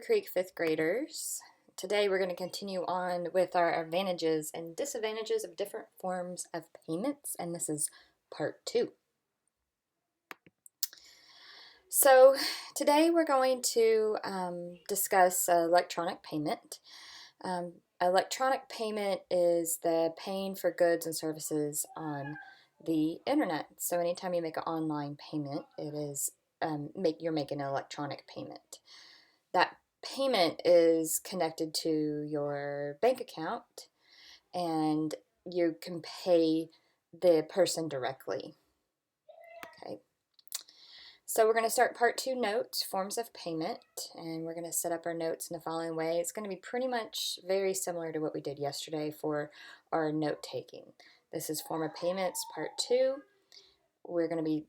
Creek fifth graders. Today we're going to continue on with our advantages and disadvantages of different forms of payments, and this is part 2. So today we're going to discuss electronic payment. Electronic payment is the paying for goods and services on the internet. So anytime you make an online payment, it is you're making an electronic payment. That payment is connected to your bank account and you can pay the person directly. Okay. So we're going to start part 2, notes, forms of payment, and we're going to set up our notes in the following way. It's going to be pretty much very similar to what we did yesterday for our note taking. This is form of payments, part 2. We're going to be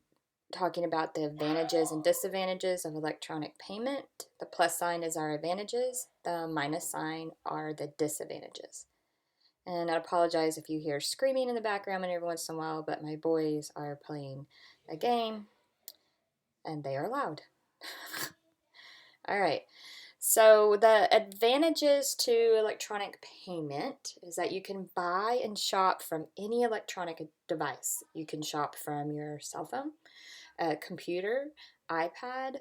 talking about the advantages and disadvantages of electronic payment. The plus sign is our advantages. The minus sign are the disadvantages. And I apologize if you hear screaming in the background every once in a while, but my boys are playing a game and they are loud. All right. So the advantages to electronic payment is that you can buy and shop from any electronic device. You can shop from your cell phone, a computer, iPad.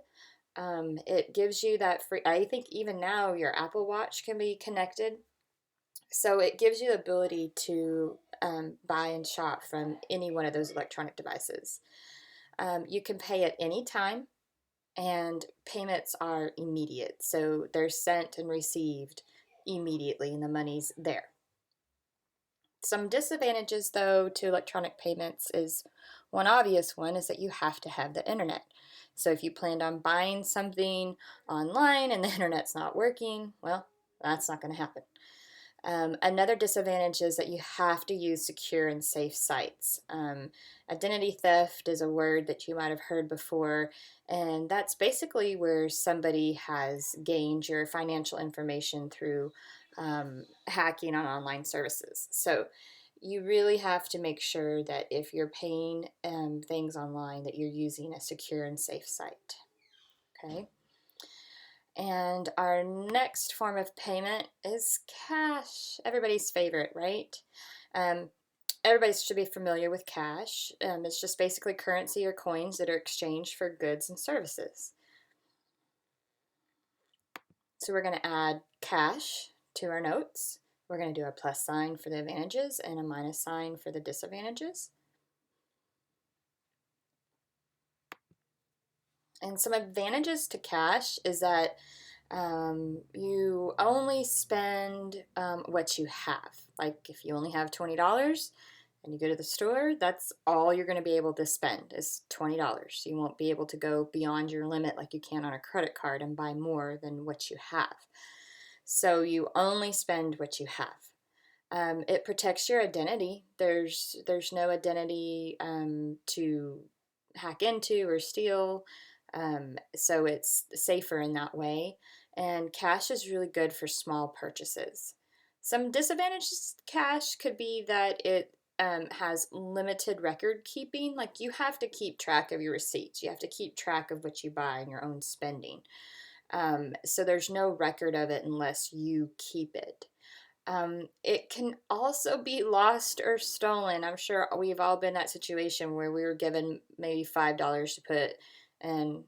It gives you that free, I think even now your Apple Watch can be connected. So it gives you the ability to buy and shop from any one of those electronic devices. You can pay at any time, and payments are immediate. So they're sent and received immediately, and the money's there. Some disadvantages, though, to electronic payments is one obvious one is that you have to have the internet. So if you planned on buying something online and the internet's not working, well, that's not going to happen. Another disadvantage is that you have to use secure and safe sites. Identity theft is a word that you might have heard before, and that's basically where somebody has gained your financial information through hacking on online services. So you really have to make sure that if you're paying things online that you're using a secure and safe site. Okay. And our next form of payment is cash. Everybody's favorite, right? Everybody should be familiar with cash. It's just basically currency or coins that are exchanged for goods and services. So we're going to add cash to our notes. We're going to do a plus sign for the advantages and a minus sign for the disadvantages. And some advantages to cash is that you only spend what you have. Like if you only have $20 and you go to the store, that's all you're going to be able to spend is $20. You won't be able to go beyond your limit like you can on a credit card and buy more than what you have. So you only spend what you have. It protects your identity. There's no identity to hack into or steal. So it's safer in that way. And cash is really good for small purchases. Some disadvantages to cash could be that it has limited record keeping. Like you have to keep track of your receipts. You have to keep track of what you buy and your own spending. So there's no record of it unless you keep it. It can also be lost or stolen. I'm sure we've all been in that situation where we were given maybe $5 to put, and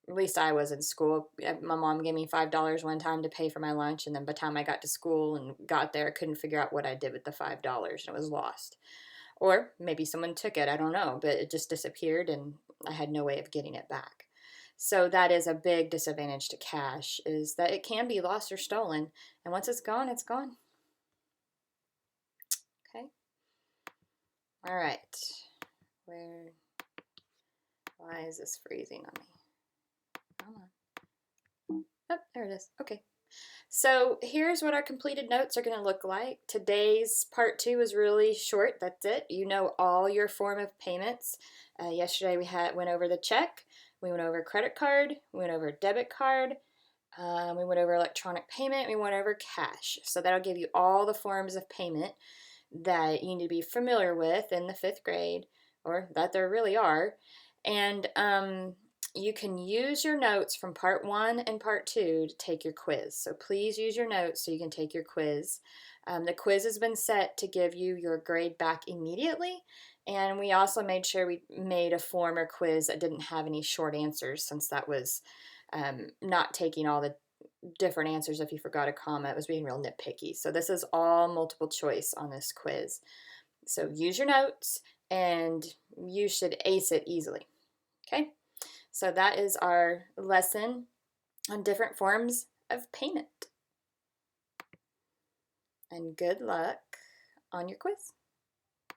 at least I was in school. My mom gave me $5 one time to pay for my lunch, and then by the time I got to school and got there, I couldn't figure out what I did with the $5, and it was lost. Or maybe someone took it, I don't know, but it just disappeared, and I had no way of getting it back. So that is a big disadvantage to cash, is that it can be lost or stolen, and once it's gone, it's gone. Okay. All right. Why is this freezing on me? Come on. Oh, there it is. Okay. So here's what our completed notes are going to look like. Today's part 2 is really short. That's it. You know all your form of payments. Yesterday we went over the check. We went over credit card. We went over debit card. We went over electronic payment. We went over cash. So that'll give you all the forms of payment that you need to be familiar with in the 5th grade, or that there really are. And you can use your notes from part 1 and part 2 to take your quiz. So please use your notes so you can take your quiz. The quiz has been set to give you your grade back immediately, and we also made sure we made a form or quiz that didn't have any short answers, since that was not taking all the different answers if you forgot a comma. It was being real nitpicky. So this is all multiple choice on this quiz. So use your notes and you should ace it easily. Okay, so that is our lesson on different forms of payment. And good luck on your quiz.